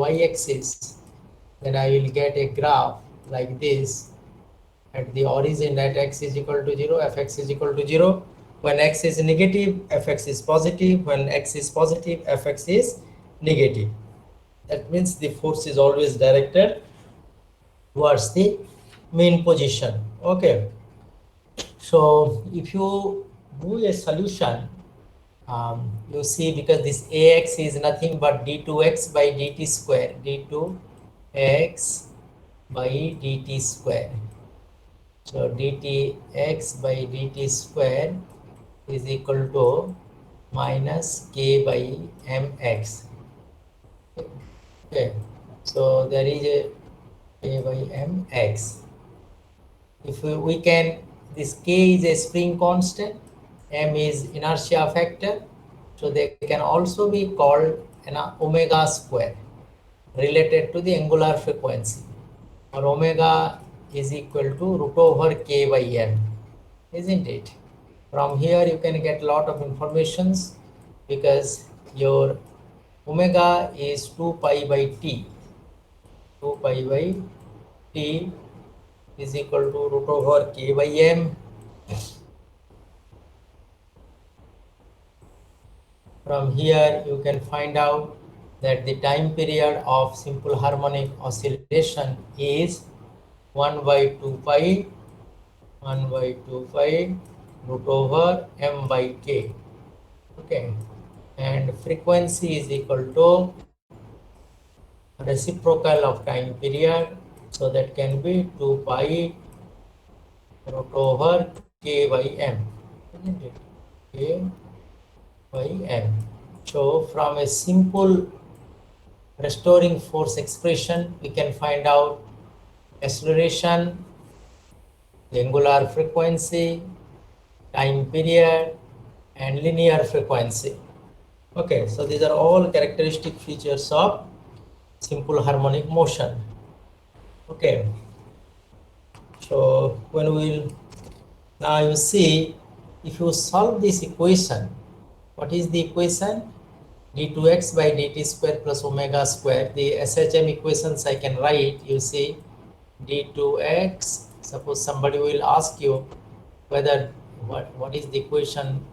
y-axis, then I will get a graph like this. At the origin, at x is equal to 0, fx is equal to 0. When x is negative, fx is positive. When x is positive, fx is negative. That means the force is always directed towards the main position. Okay. So if you do a solution, you see, because this ax is nothing but d2x by dt square, d2x by dt square. So dtx by dt square is equal to minus k by mx. Okay, so there is a k by mx. If we can, this k is a spring constant, m is inertia factor, so they can also be called an omega square related to the angular frequency, or omega is equal to root over k by m, isn't it? From here you can get a lot of informations, because your omega is 2 pi by t. 2 pi by t is equal to root over k by m. From here you can find out that the time period of simple harmonic oscillation is 1 by 2 pi root over m by k. Okay, and frequency is equal to reciprocal of time period, so that can be 2 pi root over k by m, isn't it? K by m. So from a simple restoring force expression, we can find out acceleration, the angular frequency, time period, and linear frequency. Okay, so these are all characteristic features of simple harmonic motion. Okay, so when we'll, now you see, if you solve this equation, what is the equation? d2x by dt square plus omega square. The SHM equations I can write. You see, d2x, suppose somebody will ask you whether what is the equation,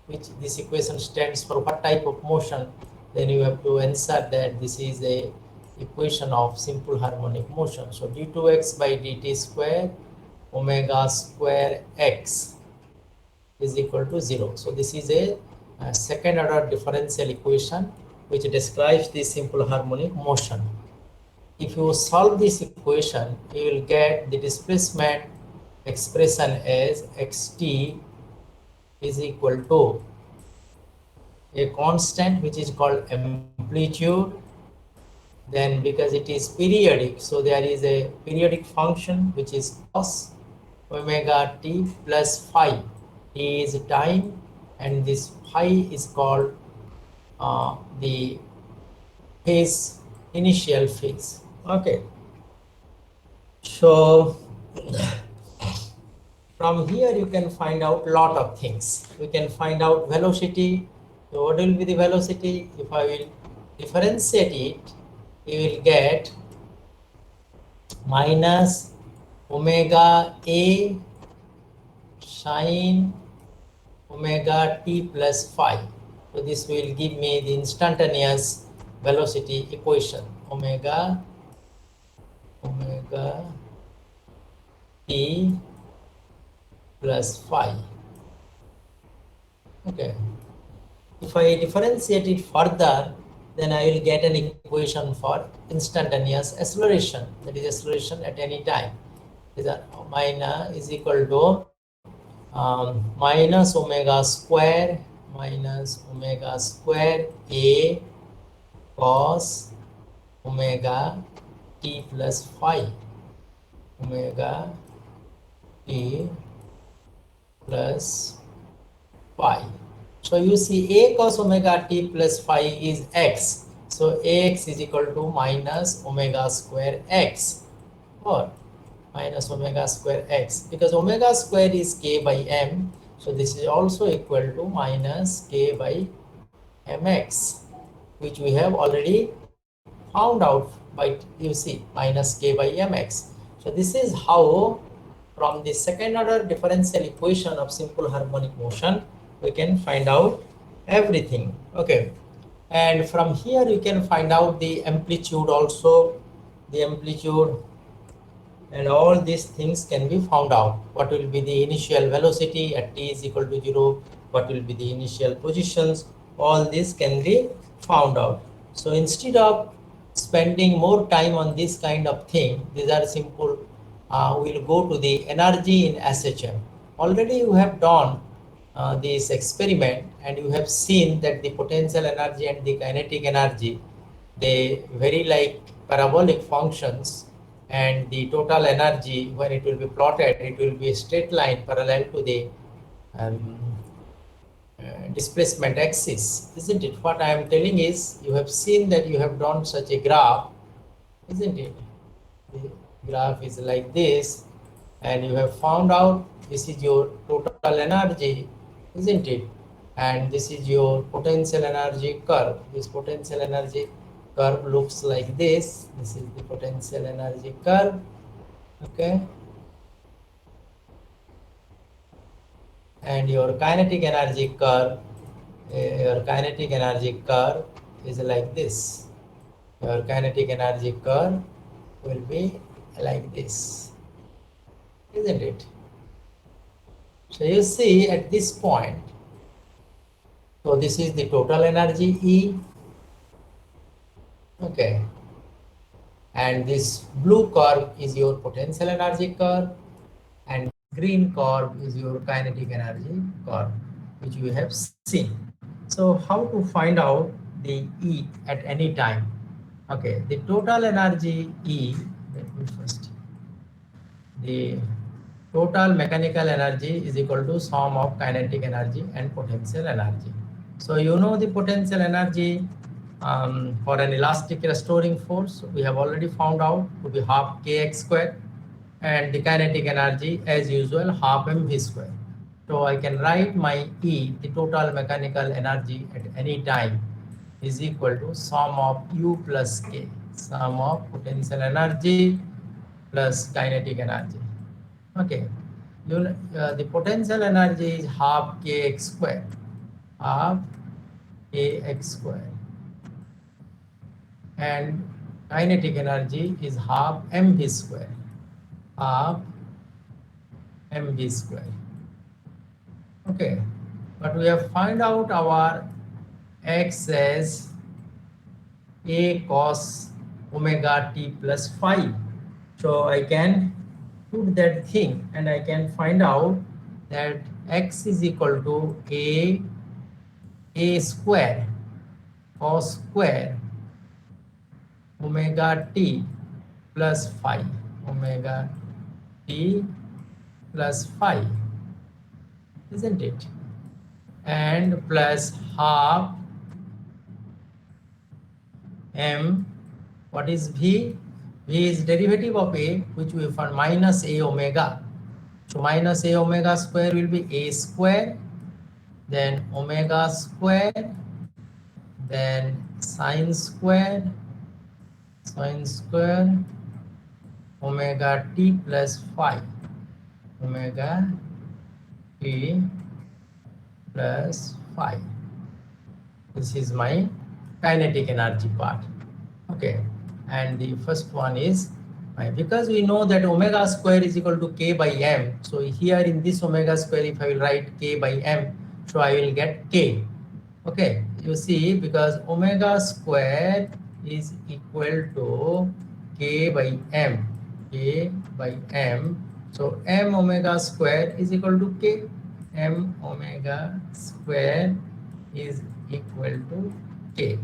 which this equation stands for what type of motion, then you have to answer that this is a equation of simple harmonic motion. So d2x by dt square omega square x is equal to 0. So this is a second order differential equation which describes the simple harmonic motion. If you solve this equation, you will get the displacement expression as xt is equal to a constant which is called amplitude. Then because it is periodic, so there is a periodic function which is cos omega t plus phi. T is time, and this phi is called the phase, initial phase. Okay, so from here you can find out lot of things. We can find out velocity. So what will be the velocity? If I will differentiate it, you will get minus omega a sine omega t plus phi. So this will give me the instantaneous velocity equation, omega t plus phi. Okay, if I differentiate it further, then I will get an equation for instantaneous acceleration, that is acceleration at any time. Is minus is equal to minus omega square a cos omega t plus phi, omega t plus phi. So you see a cos omega t plus phi is x. So ax is equal to minus omega square x, or minus omega square x, because omega square is k by m. So this is also equal to minus k by mx, which we have already found out by, you see, minus k by mx. So this is how from the second order differential equation of simple harmonic motion we can find out everything. Okay, and from here you can find out the amplitude also, the amplitude, and all these things can be found out. What will be the initial velocity at t is equal to 0, what will be the initial positions, all this can be found out. So instead of spending more time on this kind of thing, these are simple, we'll go to the energy in SHM. Already you have done this experiment and you have seen that the potential energy and the kinetic energy, they vary like parabolic functions, and the total energy, when it will be plotted, it will be a straight line parallel to the um, displacement axis, isn't it? What I am telling is, you have seen that you have drawn such a graph, isn't it? The graph is like this, and you have found out this is your total energy, isn't it? And this is your potential energy curve. This potential energy curve looks like this. This is the potential energy curve. Okay, and your kinetic energy curve, is like this. Your kinetic energy curve will be like this, isn't it? So you see at this point, so this is the total energy E. Okay, and this blue curve is your potential energy curve, and green curve is your kinetic energy curve, which we have seen. So how to find out the E at any time? Okay, the total energy E, let me first, the total mechanical energy is equal to sum of kinetic energy and potential energy. So you know the potential energy for an elastic restoring force, we have already found out to be half kx square, and the kinetic energy as usual half mv square. So I can write my E, the total mechanical energy at any time, is equal to sum of U plus K, sum of potential energy plus kinetic energy. Okay, the potential energy is half kx square, half kx square, and kinetic energy is half mv square, half mv square. Okay, but we have find out our x as a cos omega t plus phi. So I can put that thing and I can find out that x is equal to a square cos square omega t plus phi, omega t plus phi, isn't it? And plus half m, what is v? V is derivative of a, which we find minus a omega. So minus a omega square will be a square, then omega square, then sine square, omega t plus phi, omega t plus phi. This is my kinetic energy part. Okay, and the first one is because we know that omega square is equal to k by m. So here in this omega square, if I will write k by m, so I will get k. Okay, you see, because omega square is equal to k by m, so m omega square is equal to k, m omega square is equal to k.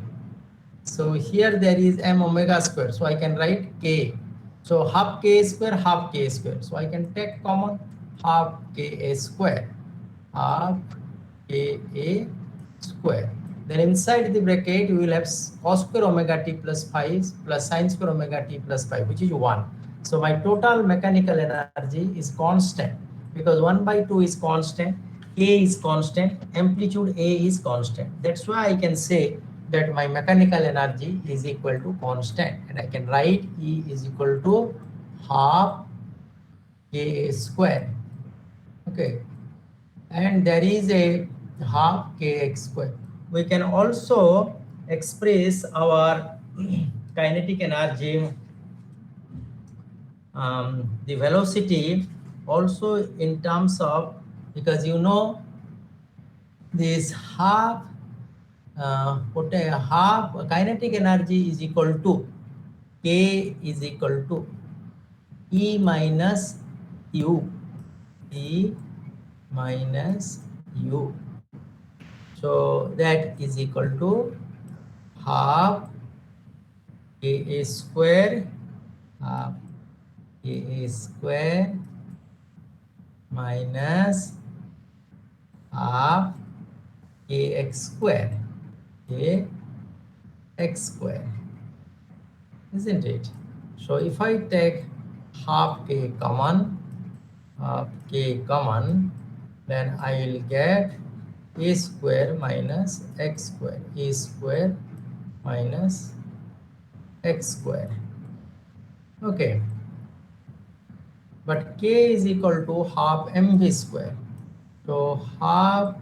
So here there is m omega square, so I can write k. So half k square, half k square. So I can take common half ka square, half ka square. Then inside the bracket you will have cos square omega t plus phi plus sin square omega t plus phi, which is 1. So my total mechanical energy is constant because 1 by 2 is constant, k is constant, amplitude a is constant. That's why I can say that my mechanical energy is equal to constant, and I can write E is equal to half K square. Okay, and there is a half kx square. We can also express our kinetic energy, the velocity also in terms of, because you know this half half kinetic energy is equal to K is equal to E minus U, E minus U. So that is equal to half Ka square, half Ka square minus half Kx square, Kx square, isn't it? So if I take half K common, then I will get A square minus X square, A square minus X square. Okay, but K is equal to half mv square. So half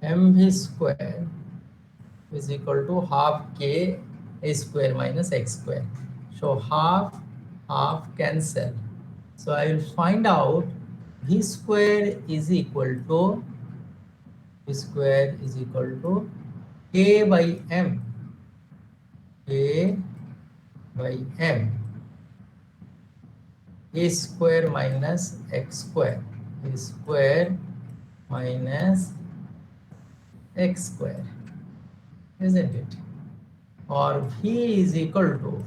mv square is equal to half K A square minus X square. So half cancel. So I will find out V square is equal to K by M, K by M, A square minus X square, A square minus X square, isn't it? Or V is equal to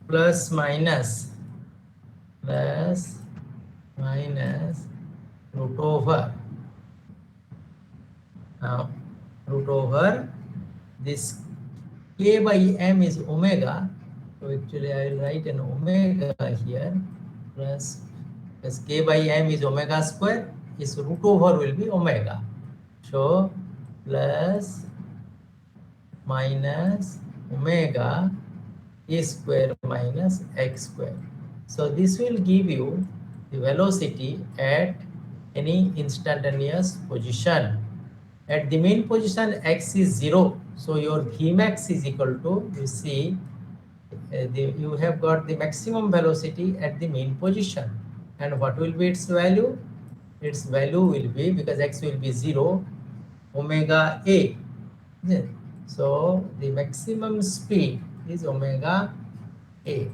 plus minus root over, now root over this K by M is omega. So actually I will write an omega here, plus K by M is omega square, is root over will be omega. So plus minus omega A square minus X square. So this will give you the velocity at any instantaneous position. At the main position x is 0, so your Vmax is equal to, you see, you have got the maximum velocity at the main position. And what will be its value? Its value will be, because x will be 0, omega A. So the maximum speed is omega A.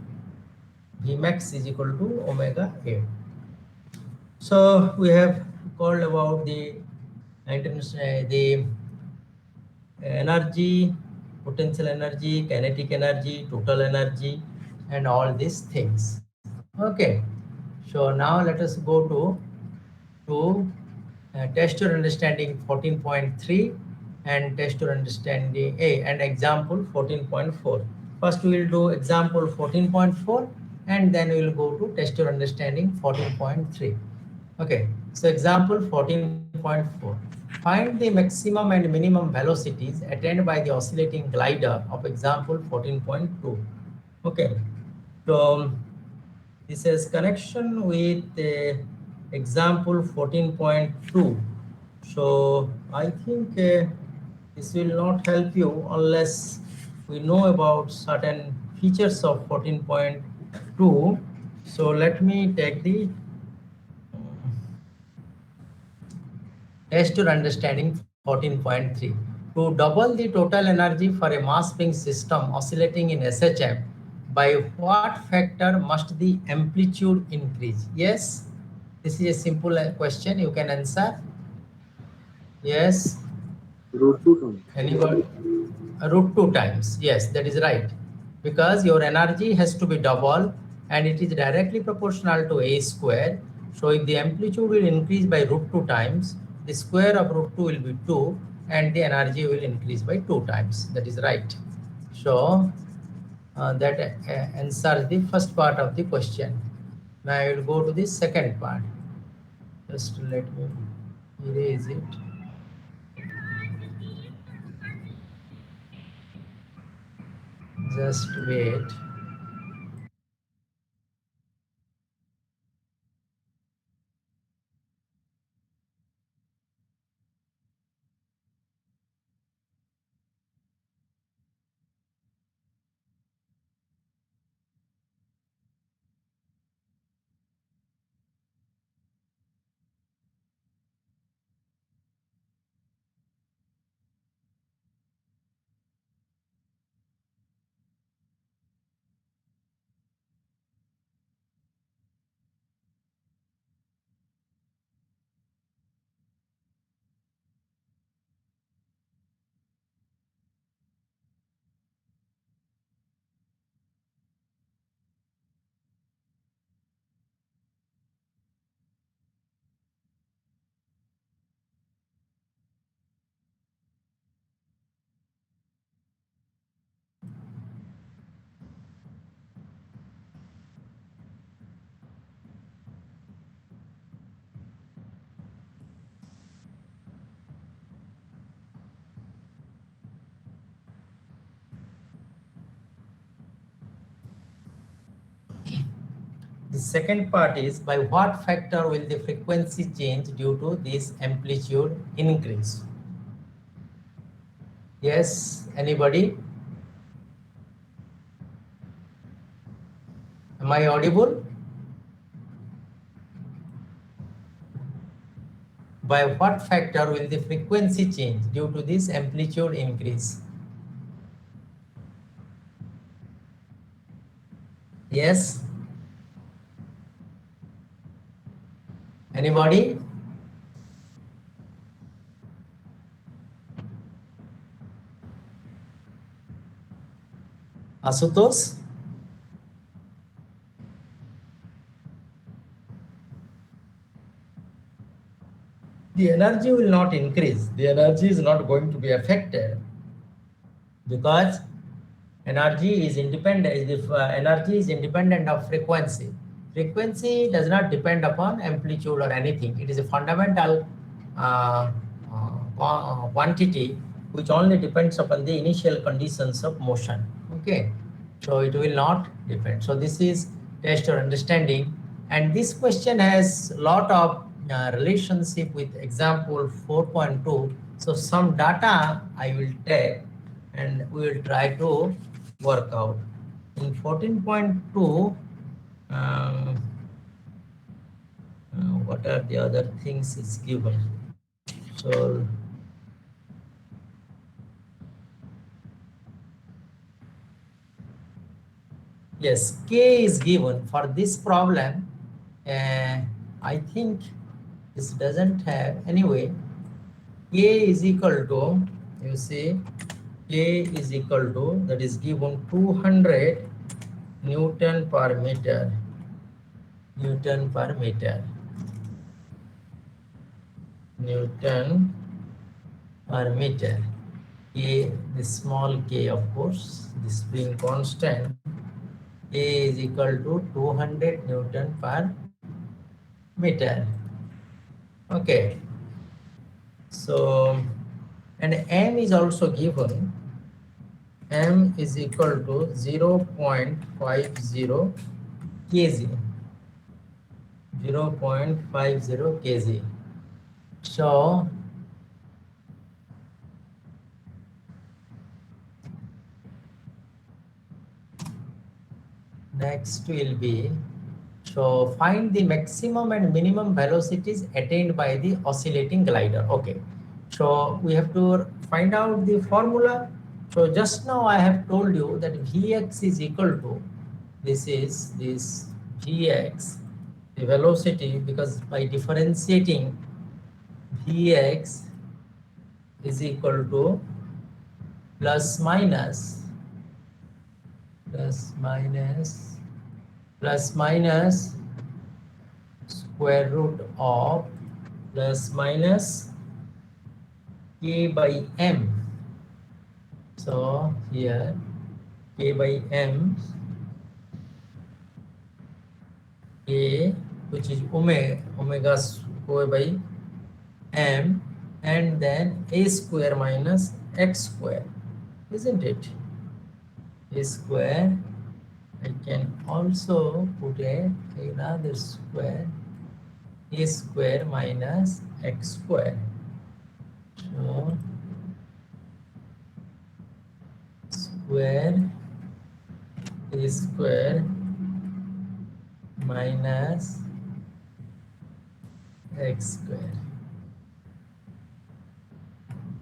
Vmax is equal to omega A. So we have called about the energy, potential energy, kinetic energy, total energy, and all these things. Okay, so now let us go to test your understanding 14.3 and test your understanding and example 14.4. First we will do example 14.4 and then we will go to test your understanding 14.3. Okay, so example 14.4. Find the maximum and minimum velocities attained by the oscillating glider of example 14.2. Okay, so this has connection with example 14.2. So I think this will not help you unless we know about certain features of 14.2. So let me take the test your understanding 14.3. To double the total energy for a mass spring system oscillating in SHM, by what factor must the amplitude increase? Yes, this is a simple question. You can answer. Yes. Root 2 times. Anybody? Root 2 times. Yes, that is right. Because your energy has to be double and it is directly proportional to A square. So if the amplitude will increase by root 2 times, the square of root 2 will be 2 and the energy will increase by 2 times. That is right. So that answers the first part of the question. Now I will go to the second part. Just let me erase it. Just wait. The second part is, by what factor will the frequency change due to this amplitude increase? Yes, anybody? Am I audible? By what factor will the frequency change due to this amplitude increase? Yes? Anybody? Asutosh? The energy will not increase. The energy is not going to be affected because energy is independent. If energy is independent of frequency, frequency does not depend upon amplitude or anything. It is a fundamental quantity which only depends upon the initial conditions of motion. Okay, so it will not depend. So this is test your understanding, and this question has a lot of relationship with example 4.2. So some data I will take and we will try to work out. In 14.2, what are the other things is given? So yes, K is given for this problem. I think this doesn't have anyway. K is equal to, you see, K is equal to, that is given 200 Newton per meter. Newton per meter. Newton per meter. K, the small k, of course, this being constant, A is equal to 200 Newton per meter. Okay. So, and M is also given. M is equal to 0.50 kg. 0.50 kg. So, next will be, so find the maximum and minimum velocities attained by the oscillating glider. Okay, so we have to find out the formula. So just now I have told you that Vx is equal to, this is this Vx, the velocity, because by differentiating Vx is equal to plus minus square root of plus minus k by m. So here k by m, k, which is omega square by m, and then a square minus x square, isn't it? a square. I can also put another square, a square minus x square. So square a square minus x square,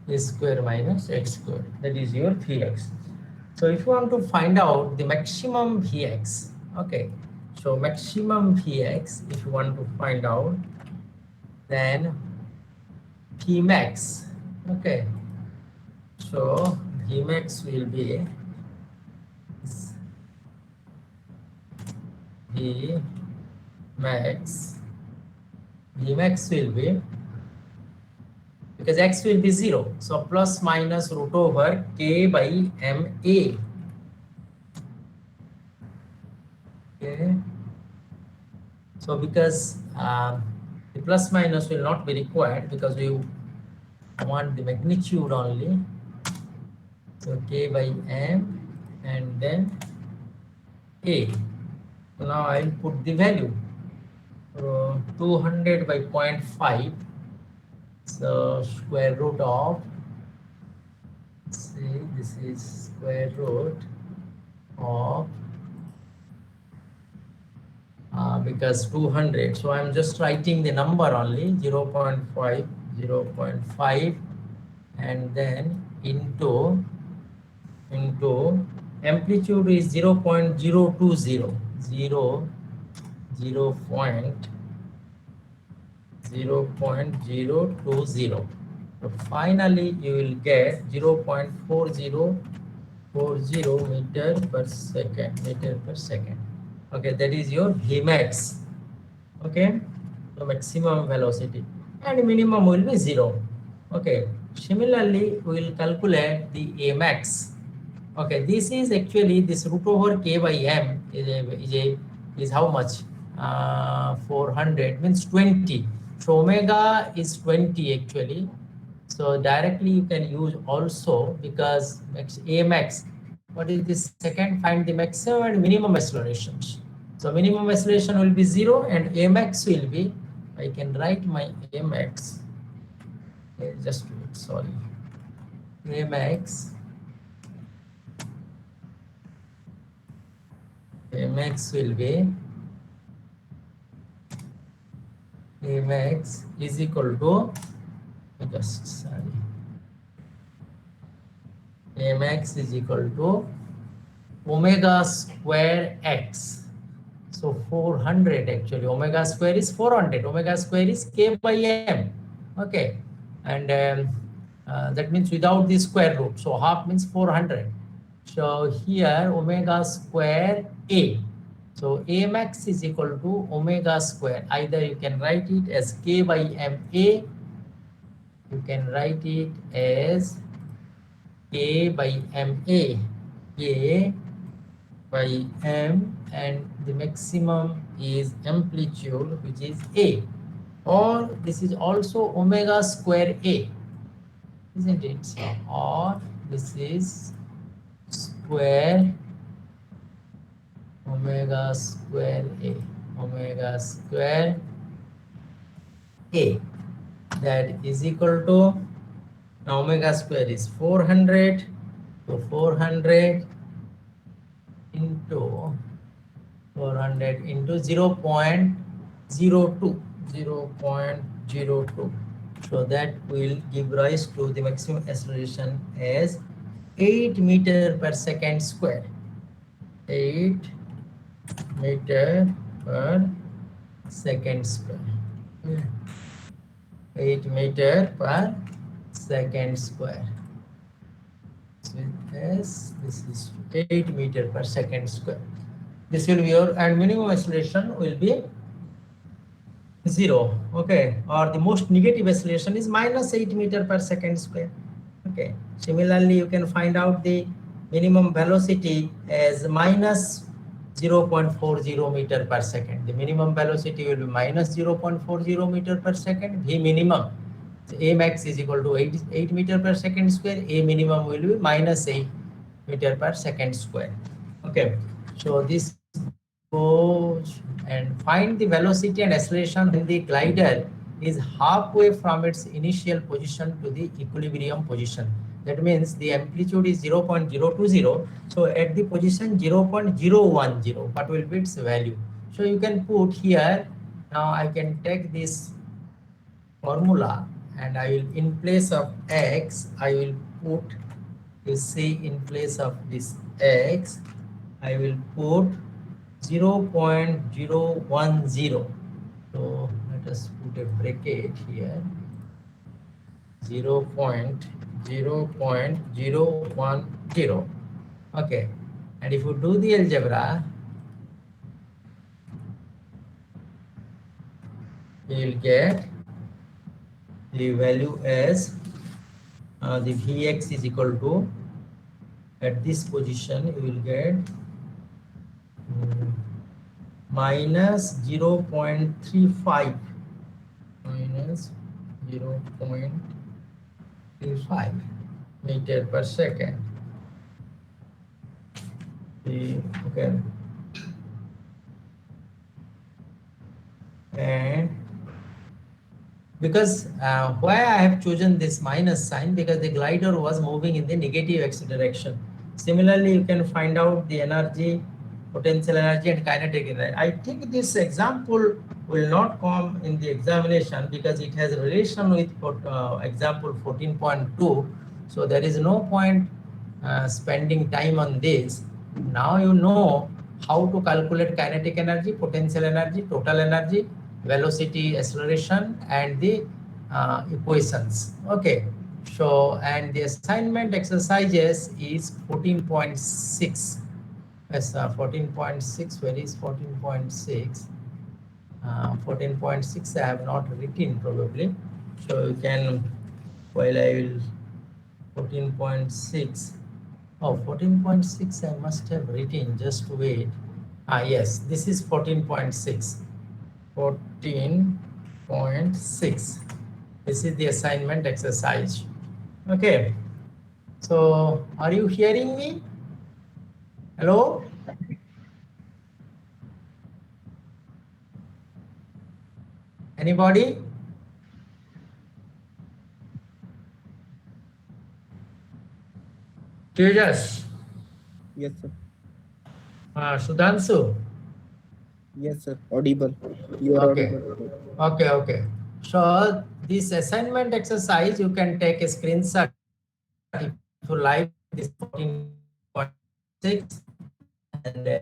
a square minus x square, that is your Vx. So if you want to find out the maximum Vx, okay, so maximum Vx, if you want to find out, then Vmax, okay, so Vmax will be Vmax will be, because x will be 0, so plus minus root over k by ma. Okay, so because the plus minus will not be required because we want the magnitude only, so k by m and then a. So now I'll put the value, 200 by 0.5, so square root of, say this is square root of, because 200, so I'm just writing the number only, 0.5, 0.5, and then into amplitude is 0.020, 0.020. So finally you will get 0.4040 meter per second. Okay, that is your Vmax. Okay, so maximum velocity, and minimum will be 0. Okay, similarly we will calculate the Amax. Okay, this is actually this root over k by m is how much? 400 means 20. So omega is 20 actually. So directly you can use also, because Amax, what is this second? Find the maximum and minimum accelerations. So minimum acceleration will be 0 and Amax will be, I can write my Amax. Okay, just wait, sorry. Amax will be, Amax is equal to, just sorry, Amax is equal to omega square x. So 400 actually, omega square is 400, omega square is k by m. Okay, and that means without the square root, so half means 400. So here omega square a, so A max is equal to omega square. Either you can write it as k by ma, you can write it as k by ma, a by m, and the maximum is amplitude, which is a, or this is also omega square a, isn't it? Or this is square omega square a, omega square a, that is equal to, now omega square is 400, so 400 into 400 into 0.02, 0.02. So that will give rise to the maximum acceleration as 8 meter per second square. 8 meter per second square. 8 meter per second square. So this is 8 meter per second square. This will be your, and minimum acceleration will be 0. Okay, or the most negative acceleration is minus 8 meter per second square. Okay, similarly you can find out the minimum velocity as minus 0.40 meter per second. The minimum velocity will be minus 0.40 meter per second. V minimum, so A max is equal to 8 meter per second square. A minimum will be minus 8 meter per second square. Okay, so this goes and find the velocity and acceleration when the glider is halfway from its initial position to the equilibrium position. That means the amplitude is 0.020. So at the position 0.010, what will be its value? So you can put here. Now I can take this formula and I will, in place of x, I will put, you see, in place of this x, I will put 0.010. So let us put a bracket here, 0.010. Okay, and if you do the algebra, you will get the value as the Vx is equal to, at this position you will get minus 0.35 minus 0.35 meter per second. Okay, and because why I have chosen this minus sign, because the glider was moving in the negative x direction. Similarly, you can find out the energy, potential energy and kinetic energy. I think this example will not come in the examination because it has relation with example 14.2. So there is no point spending time on this. Now you know how to calculate kinetic energy, potential energy, total energy, velocity, acceleration, and the equations. Okay, so and the assignment exercises is 14.6. Yes, 14.6. Where is 14.6? 14.6 I have not written probably. So you can, while I will 14.6. Oh, 14.6 I must have written, just wait. Yes, this is 14.6. 14.6. This is the assignment exercise. Okay. So, are you hearing me? Hello? Anybody? Tejas? Yes, sir. Sudhanshu? Yes, sir. Audible. You are Okay. audible. Okay, okay. So, this assignment exercise, you can take a screenshot if you like, this 14.6, and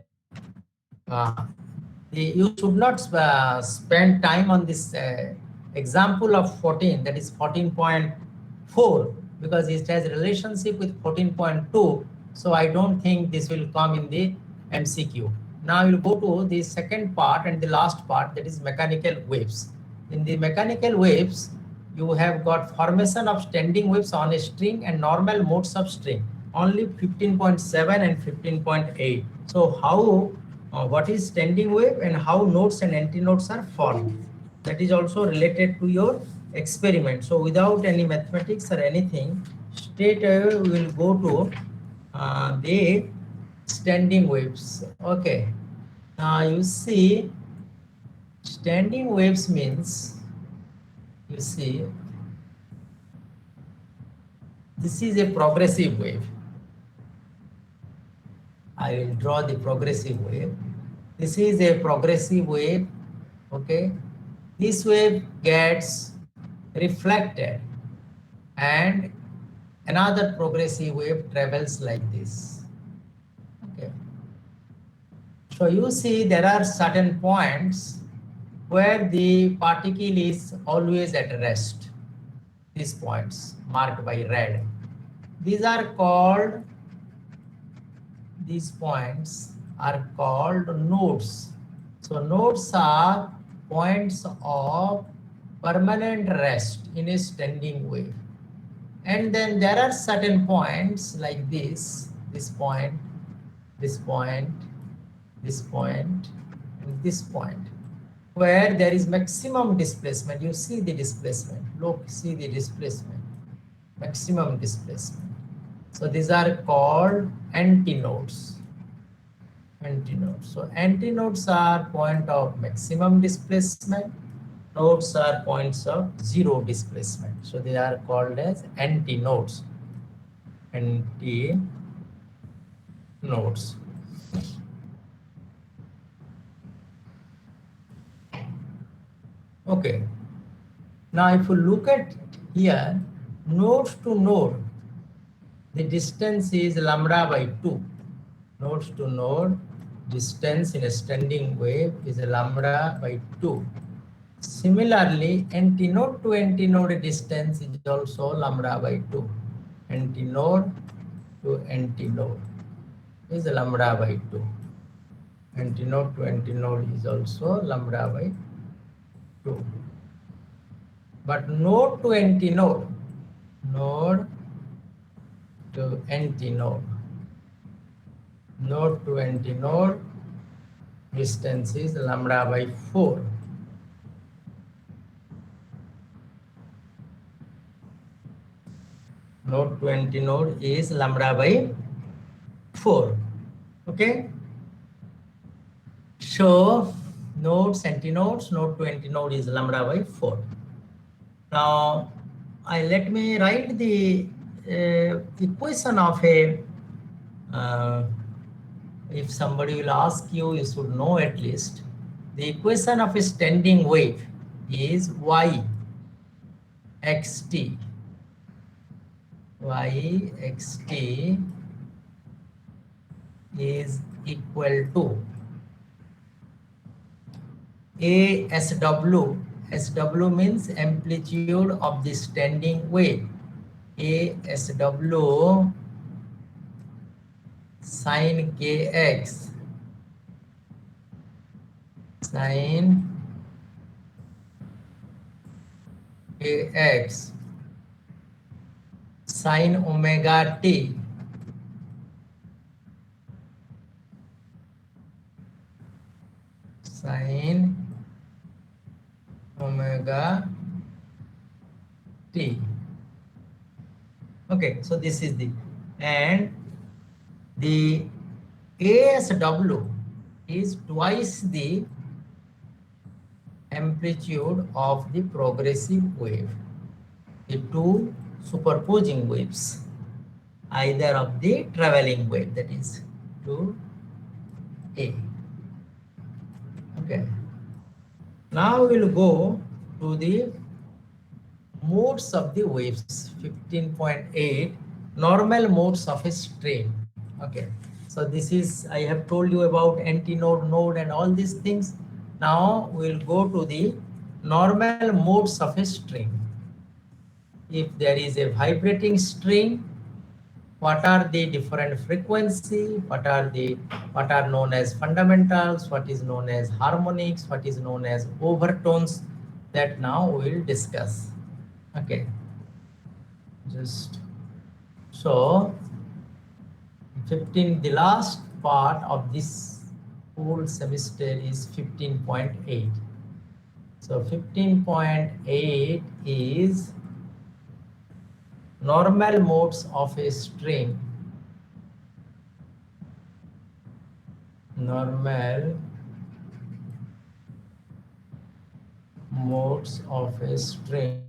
you should not spend time on this example of 14, that is 14.4, because it has relationship with 14.2. So I don't think this will come in the MCQ. Now we'll go to the second part and the last part, that is mechanical waves. In the mechanical waves, you have got formation of standing waves on a string and normal modes of string, only 15.7 and 15.8. So how what is standing wave and how nodes and antinodes are formed. That is also related to your experiment. So without any mathematics or anything, straight away we will go to the standing waves. Okay. Now you see, standing waves means, you see, this is a progressive wave. I will draw the progressive wave. This is a progressive wave. Okay, this wave gets reflected and another progressive wave travels like this. Okay, so you see there are certain points where the particle is always at rest. These points marked by red, these are called, these points are called nodes. So nodes are points of permanent rest in a standing wave. And then there are certain points like this point, this point, this point, and this point, where there is maximum displacement. You see the displacement. Look, see the displacement. Maximum displacement. So these are called antinodes. Antinodes. So antinodes are point of maximum displacement. Nodes are points of zero displacement. So they are called as antinodes. Antinodes. Okay. Now if you look at here, node to node, the distance is lambda by 2. Nodes to node distance in a standing wave is lambda by 2. Similarly, antinode to antinode distance is also lambda by 2. Antinode to antinode is lambda by 2. Antinode to antinode is also lambda by 2. But node to antinode, node to antinode, node to antinode distance is lambda by 4. Node to antinode is lambda by 4. Okay. So nodes, antinodes, node to antinode is lambda by 4. Now, let me write the equation of a, if somebody will ask you, you should know at least. The equation of a standing wave is y xt. Y xt is equal to ASW. SW means amplitude of the standing wave. ASW sin kx sin kx sin omega t sin omega t. Okay, so this is the, and the ASW is twice the amplitude of the progressive wave, the two superposing waves, either of the traveling wave, that is 2a. Okay. Now we'll go to the modes of the waves. 15.8 normal modes of a stream. Okay, so this is, I have told you about antinode, node and all these things. Now we'll go to the normal modes of a stream. If there is a vibrating string, what are the different frequency, what are known as fundamentals, what is known as harmonics, what is known as overtones, that now we will discuss. Okay, just so 15, the last part of this whole semester is 15.8. So 15.8 is normal modes of a string. Normal modes of a string.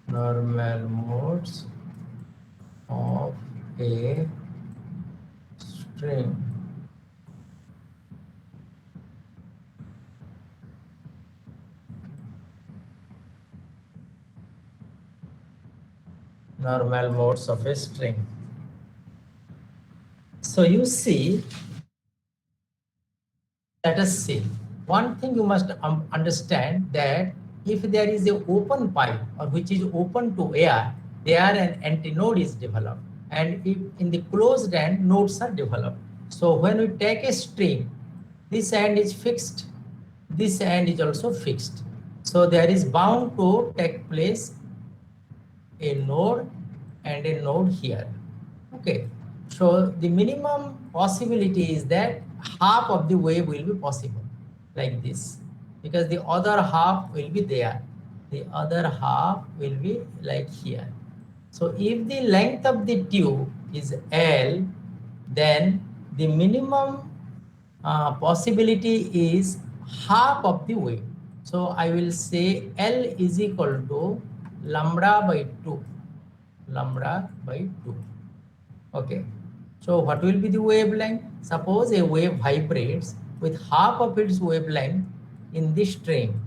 Normal modes of a string. Normal modes of a string. So you see, let us see. One thing you must understand, that if there is an open pipe or which is open to air, there an antinode is developed, and if in the closed end, nodes are developed. So when we take a string, this end is fixed, this end is also fixed. So there is bound to take place a node and a node here. Okay, so the minimum possibility is that half of the wave will be possible like this, because the other half will be there. the other half will be like here. So if the length of the tube is L, then the minimum possibility is half of the wave. So I will say L is equal to lambda by 2, lambda by 2. Okay. So what will be the wavelength? Suppose a wave vibrates with half of its wavelength in this string,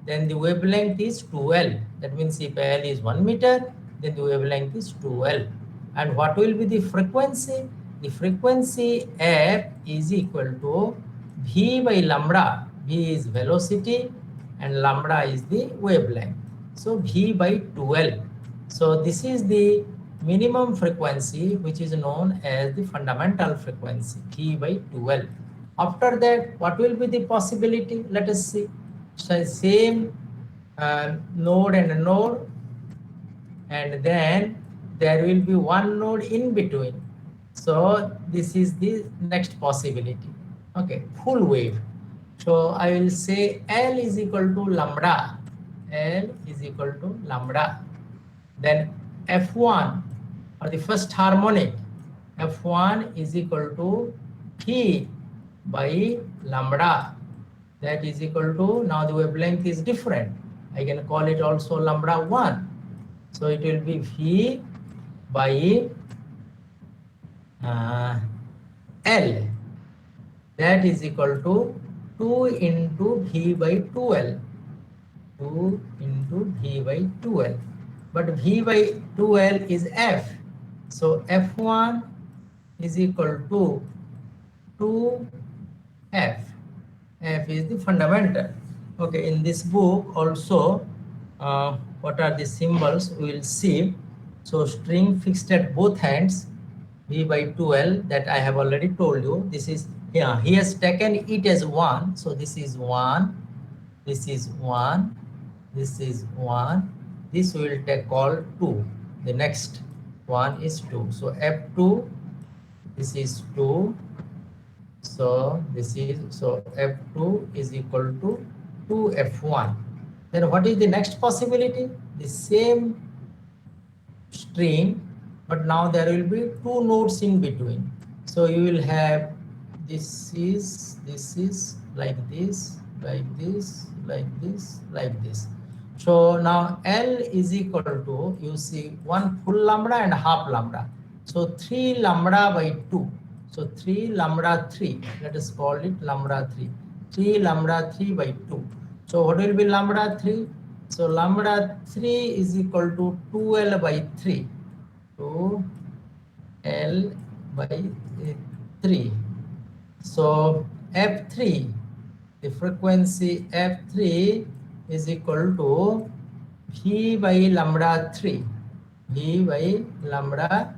then the wavelength is 2L. That means if L is 1 meter, then the wavelength is 2L. And what will be the frequency? The frequency F is equal to V by lambda. V is velocity and lambda is the wavelength. So V by 2L. So this is the minimum frequency, which is known as the fundamental frequency, V by 2L. After that, what will be the possibility? Let us see. So same node and a node, and then there will be one node in between. So this is the next possibility. Okay, full wave. So I will say L is equal to lambda. L is equal to lambda. Then F1 or the first harmonic, F1 is equal to V by lambda. That is equal to, now the wavelength is different. I can call it also lambda 1. So it will be V by L. That is equal to 2 into V by 2L. 2 into V by 2L. But V by 2L is F. So F1 is equal to 2F. F is the fundamental. Okay, in this book also, what are the symbols we will see. So string fixed at both ends, V by 2L, that I have already told you. This is, yeah, he has taken it as 1. So this is 1, this is 1, this is 1. This will take all 2. The next one is 2. So F2, this is 2. So this is, so F2 is equal to 2F1. Then what is the next possibility? The same string, but now there will be 2 nodes in between. So you will have, this is like this, like this, like this, like this. So now L is equal to, you see, 1 full lambda and half lambda. So 3 lambda by 2. So 3 lambda 3, let us call it lambda 3. 3 lambda 3 by 2. So what will be lambda 3? So lambda 3 is equal to 2L by 3. 2L by 3. So F3, the frequency F3 is equal to V by lambda 3. V by lambda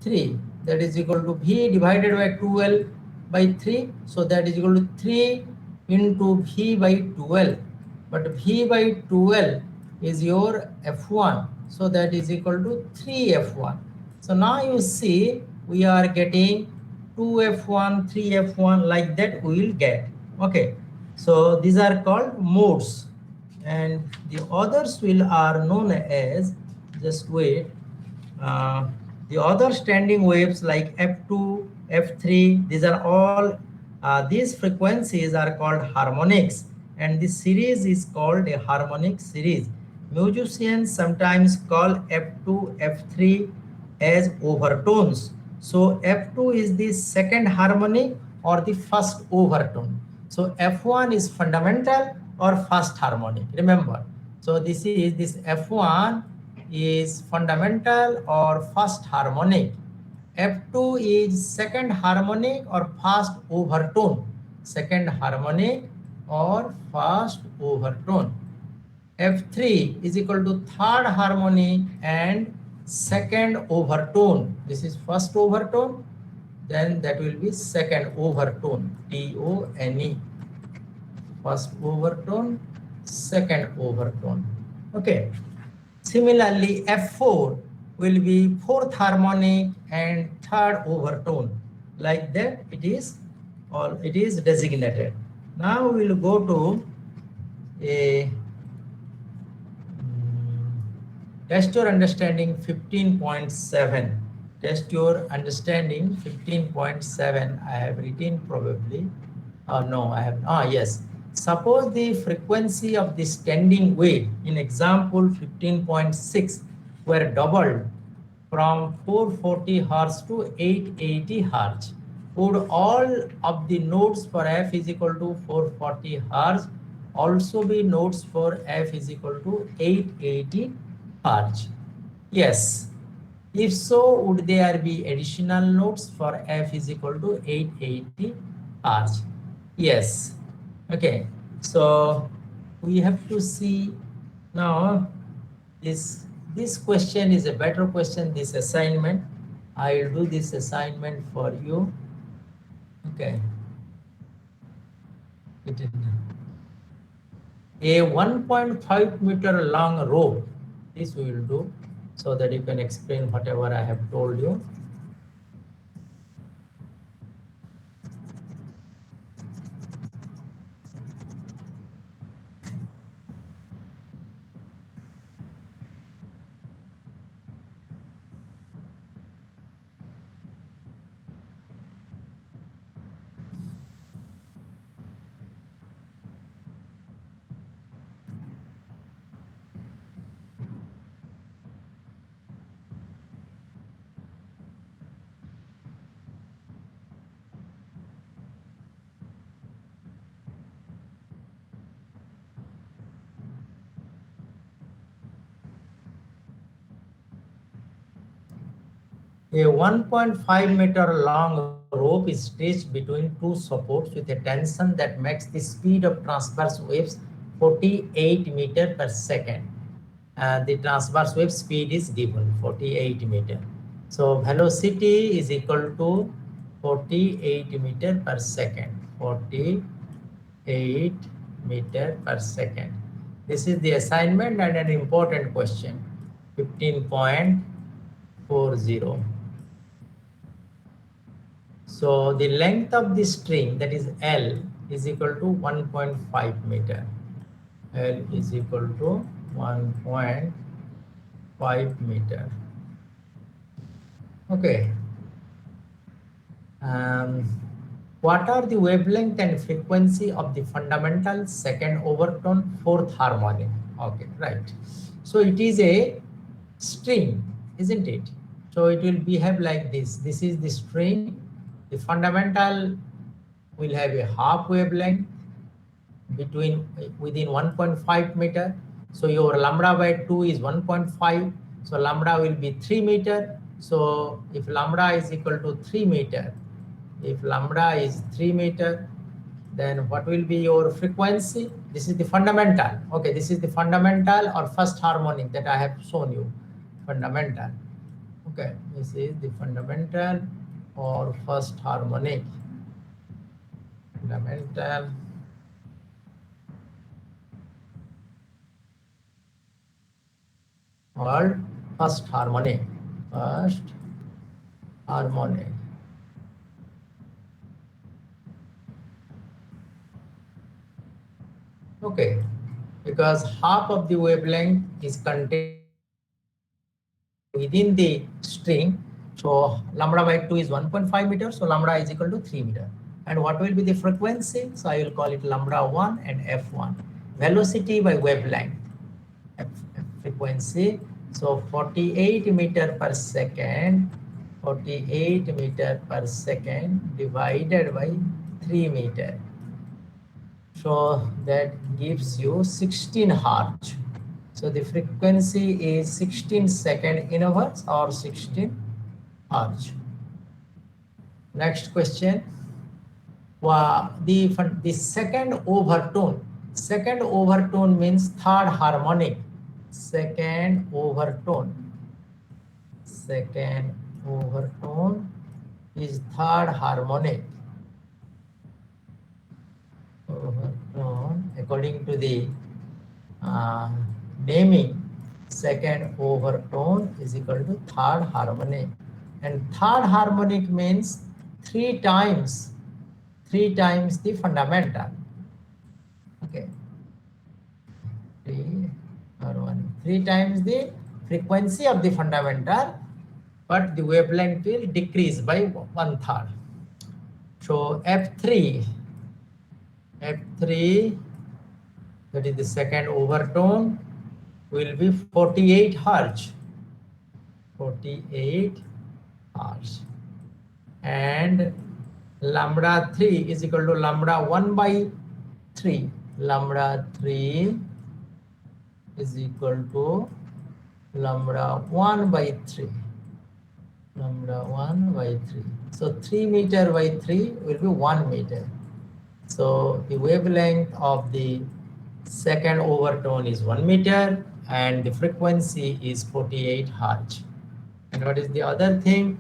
3. That is equal to V divided by 2L by 3. So that is equal to 3 into V by 2L. But V by 2L is your F1. So that is equal to 3F1. So now you see we are getting 2F1, 3F1, like that we will get. Okay. So these are called modes. And the others are known as, just wait, the other standing waves like F2, F3, these are all, these frequencies are called harmonics, and this series is called a harmonic series. Musicians sometimes call F2, F3 as overtones. So F2 is the second harmonic or the first overtone. So F1 is fundamental or first harmonic, remember. So this F1 is fundamental or first harmonic. F2 is second harmonic or first overtone. Second harmonic or first overtone. F3 is equal to third harmonic and second overtone. This is first overtone, then that will be second overtone, T-O-N-E. First overtone, second overtone. Okay. Similarly, F4 will be fourth harmonic and third overtone. Like that it is, or it is designated. Now we will go to a Test your understanding 15.7. Test your understanding 15.7. I have written probably. No, I have. Yes. Suppose the frequency of the standing wave in example 15.6 were doubled from 440 Hz to 880 Hz. Would all of the nodes for f is equal to 440 Hz also be nodes for f is equal to 880 Hz? Yes. If so, would there be additional nodes for f is equal to 880 Hz? Yes. Okay. So we have to see now this question is a better question, this assignment. I will do this assignment for you. Okay. A 1.5 meter long rope. This we will do so that you can explain whatever I have told you. A 1.5 meter long rope is stretched between two supports with a tension that makes the speed of transverse waves 48 meter per second. The transverse wave speed is given 48 meter. So velocity is equal to 48 meter per second. 48 meter per second. This is the assignment and an important question. 15.40. So the length of the string, that is L, is equal to 1.5 meter. L is equal to 1.5 meter. Okay. What are the wavelength and frequency of the fundamental second overtone fourth harmonic? Okay, right. So it is a string, isn't it? So it will behave like this. This is the string. The fundamental will have a half wavelength within 1.5 meter. So your lambda by 2 is 1.5. So lambda will be 3 meter. So if lambda is equal to 3 meter, if lambda is 3 meter, then what will be your frequency? This is the fundamental. Okay, this is the fundamental or first harmonic that I have shown you. Fundamental. Okay, this is the fundamental or first harmonic. Fundamental or first harmonic. First harmonic. Okay, because half of the wavelength is contained within the string. So lambda by 2 is 1.5 meters. So lambda is equal to 3 meter. And what will be the frequency? So I will call it lambda 1 and f1. Velocity by wavelength. Frequency. So 48 meter per second. 48 meter per second divided by 3 meter. So that gives you 16 Hertz. So the frequency is 16 second inverse or 16 Hertz. Next question. The second overtone. Second overtone means third harmonic. Second overtone. Second overtone is third harmonic. Overtone, according to the naming, second overtone is equal to third harmonic. And third harmonic means three times the fundamental. Okay. Three times the frequency of the fundamental, but the wavelength will decrease by 1/3. So F3, that is the second overtone, will be 48 Hz. 48 Hz. And lambda 3 is equal to lambda 1/3. Lambda 3 is equal to lambda 1/3. Lambda 1/3. So 3 meter by 3 will be 1 meter. So the wavelength of the second overtone is 1 meter and the frequency is 48 Hz. And what is the other thing?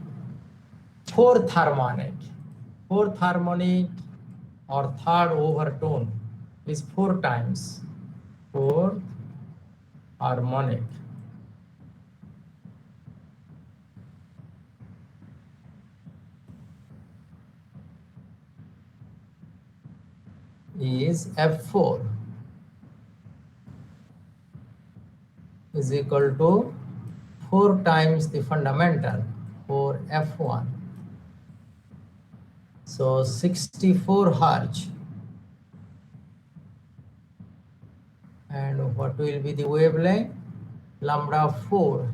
Fourth harmonic. Fourth harmonic or third overtone is 4 times. Fourth harmonic. Is F4 is equal to 4 times the fundamental for F1. So 64 Hz. And what will be the wavelength? Lambda 4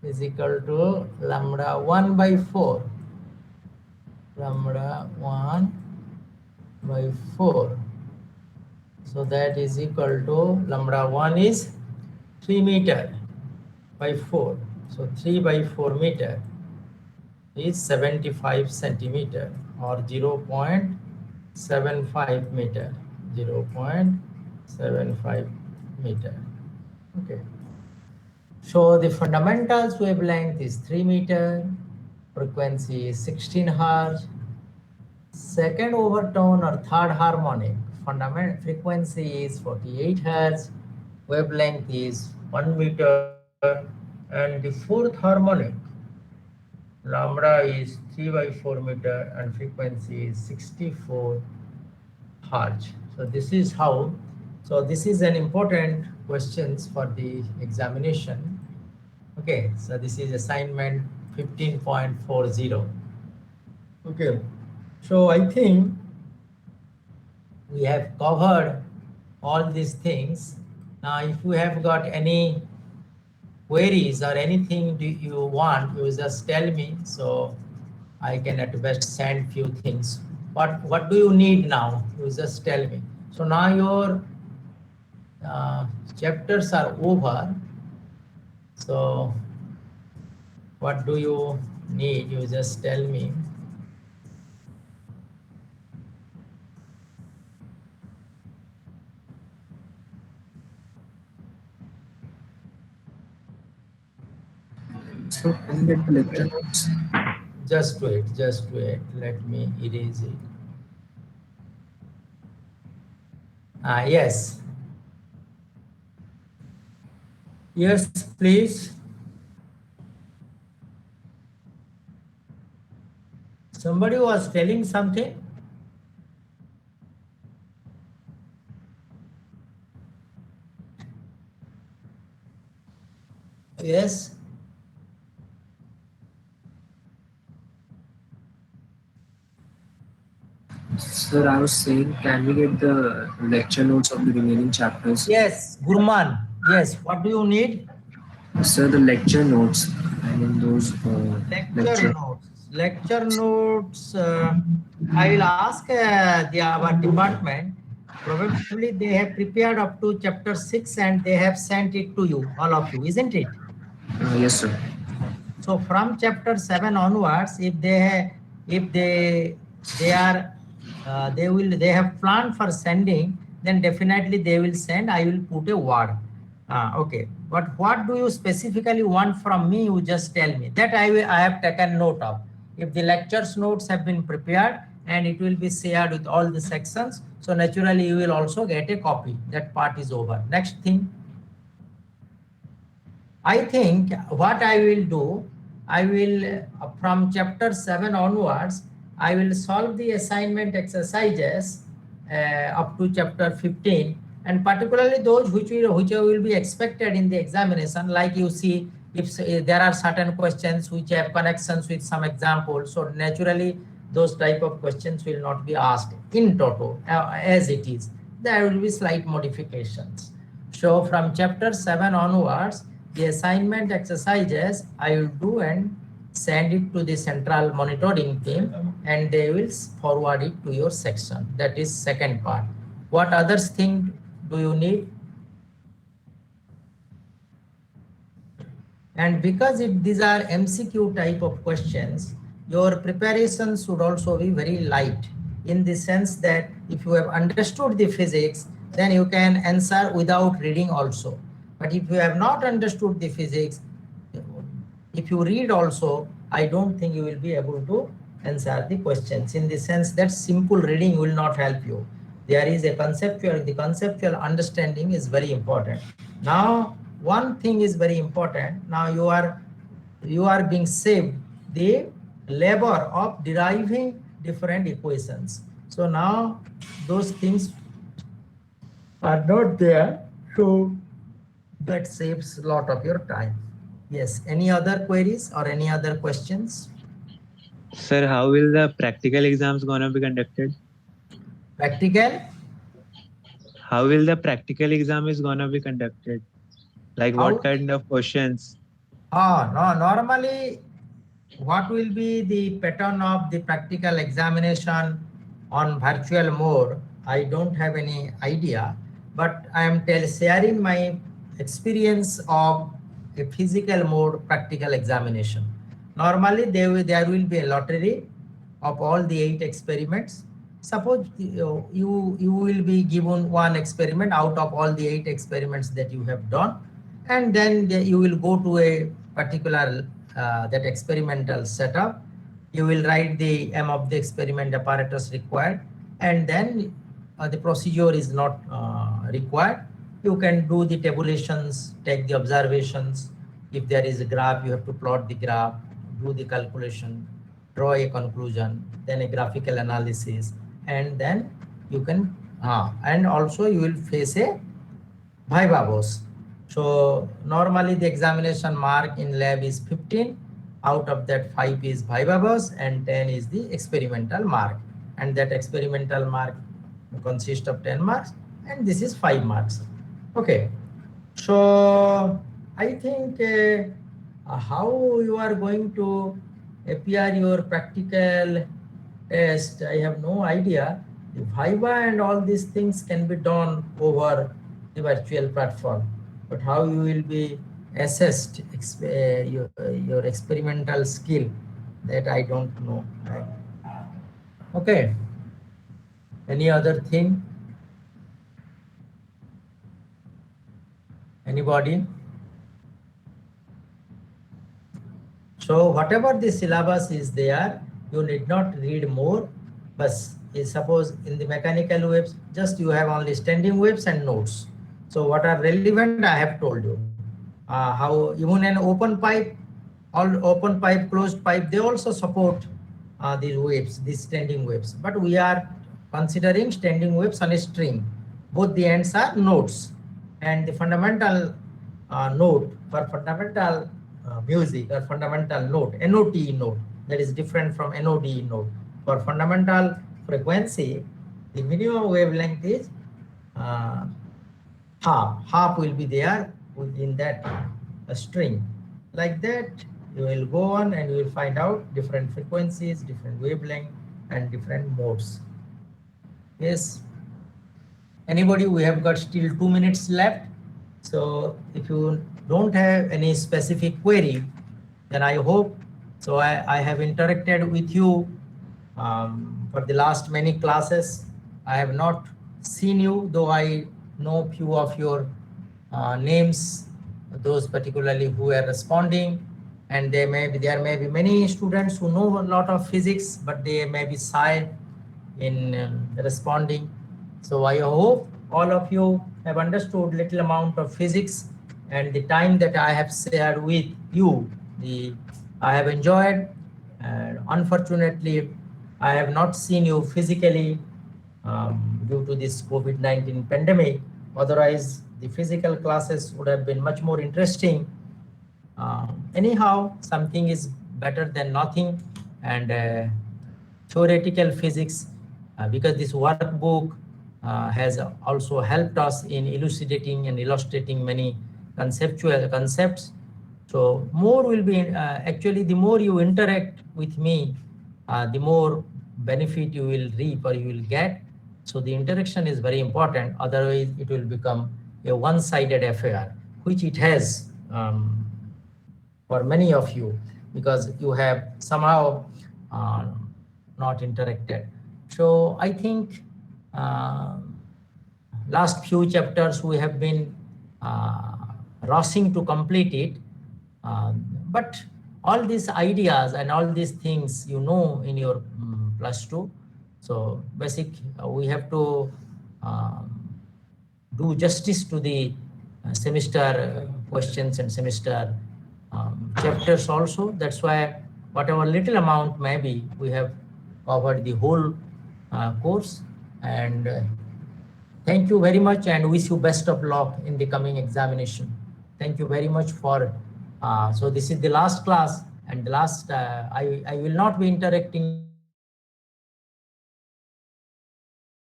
is equal to lambda 1/4. Lambda 1/4. So that is equal to lambda 1 is 3 meter by 4. So 3/4 meter is 75 centimeter or 0.75 meter. 0.75 meter. Okay. So the fundamentals wavelength is 3 meter, frequency is 16 Hz. Second overtone or third harmonic fundamental frequency is 48 Hz, wavelength is 1 meter, and the fourth harmonic lambda is 3/4 meter and frequency is 64 Hz. So this is how. So this is an important questions for the examination. Okay, so this is assignment 15.40. Okay. So I think we have covered all these things. Now, if you have got any queries or anything do you want, you just tell me. So I can at best send few things. What do you need now? You just tell me. So now your chapters are over. So what do you need? You just tell me. So can you get the lecture notes? Just wait. Let me erase it. Yes. Yes, please. Somebody was telling something. Yes. Sir, I was saying, can we get the lecture notes of the remaining chapters? Yes, Gurman. Yes. What do you need? Sir, the lecture notes. I mean those Lecture notes. Lecture notes. I will ask our department. Probably they have prepared up to chapter 6 and they have sent it to you, all of you, isn't it? Yes, sir. So from chapter 7 onwards, if they have planned for sending, then definitely they will send. I will put a word. Okay. But what do you specifically want from me? You just tell me. That I have taken note of. If the lectures notes have been prepared and it will be shared with all the sections, so naturally you will also get a copy. That part is over. Next thing. I think what I will do, I will from chapter 7 onwards, I will solve the assignment exercises up to chapter 15 and particularly those which will be expected in the examination, like you see, if there are certain questions which have connections with some examples, so naturally those type of questions will not be asked in toto as it is. There will be slight modifications. So from chapter 7 onwards, the assignment exercises I will do and send it to the central monitoring team, and they will forward it to your section. That is second part. What others thing do you need? And because these are MCQ type of questions, your preparation should also be very light, in the sense that if you have understood the physics, then you can answer without reading also. But if you have not understood the physics, if you read also, I don't think you will be able to answer the questions, in the sense that simple reading will not help you. There is a the conceptual understanding is very important. Now, one thing is very important. Now you are being saved the labor of deriving different equations. So now those things are not there. So that saves a lot of your time. Yes. Any other queries or any other questions? Sir, how will the practical exams gonna be conducted? Practical? How will the practical exam is gonna be conducted? Like How? what kind of questions? No, normally what will be the pattern of the practical examination on virtual mode? I don't have any idea, but I am sharing my experience of a physical mode practical examination. Normally there will be a lottery of all the 8 experiments. Suppose you will be given one experiment out of all the 8 experiments that you have done, and then you will go to a particular that experimental setup. You will write the M of the experiment apparatus required, and then the procedure is not required. You can do the tabulations, take the observations. If there is a graph, you have to plot the graph, do the calculation, draw a conclusion, then a graphical analysis, and then you can, and also you will face a viva voce. So normally the examination mark in lab is 15. Out of that, 5 is viva voce and 10 is the experimental mark. And that experimental mark consists of 10 marks, and this is 5 marks. Okay. So I think how you are going to appear your practical test, I have no idea. The viva and all these things can be done over the virtual platform, but how you will be assessed your experimental skill, that I don't know. Okay. Any other thing? Anybody? So whatever the syllabus is there, you need not read more. But suppose in the mechanical waves, just you have only standing waves and notes. So what are relevant, I have told you. How even an open pipe, all open pipe, closed pipe, they also support these waves, these standing waves. But we are considering standing waves on a string. Both the ends are nodes, and the fundamental note for fundamental music or fundamental note, NOTE note, that is different from NODE note. For fundamental frequency, the minimum wavelength is half will be there within that string. Like that, you will go on and you will find out different frequencies, different wavelength, and different modes. Yes. Anybody? We have got still 2 minutes left. So if you don't have any specific query, then I hope, so I have interacted with you for the last many classes. I have not seen you, though I know few of your names, those particularly who are responding, and there may be many students who know a lot of physics, but they may be shy in responding. So I hope all of you have understood little amount of physics, and the time that I have shared with you, I have enjoyed. And unfortunately, I have not seen you physically due to this COVID-19 pandemic. Otherwise, the physical classes would have been much more interesting. Anyhow, something is better than nothing, and theoretical physics, because this workbook has also helped us in elucidating and illustrating many conceptual concepts. So more will be, actually the more you interact with me, the more benefit you will reap or you will get. So the interaction is very important, otherwise it will become a one-sided affair, which it has for many of you, because you have somehow uh, not interacted. So I think last few chapters we have been rushing to complete it. But all these ideas and all these things you know in your plus two. So basic, we have to do justice to the semester questions and semester chapters also. That's why whatever little amount maybe we have covered the whole course. And thank you very much and wish you best of luck in the coming examination. Thank you very much for, so this is the last class and the last, I will not be interacting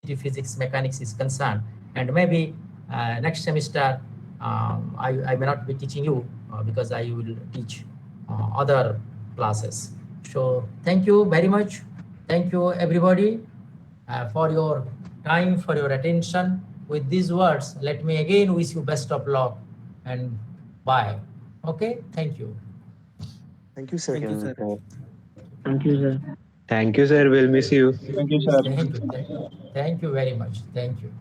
the physics mechanics is concerned. And maybe next semester, I may not be teaching you because I will teach other classes. So thank you very much. Thank you everybody for your time, for your attention. With these words, let me again wish you best of luck and bye. Okay, thank you. Thank you, sir. Thank you, sir. Thank you, sir. Thank you, sir. We'll miss you. Thank you, sir. Thank you very much. Thank you.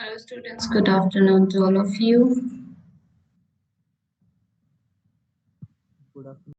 Hello students, good afternoon to all of you.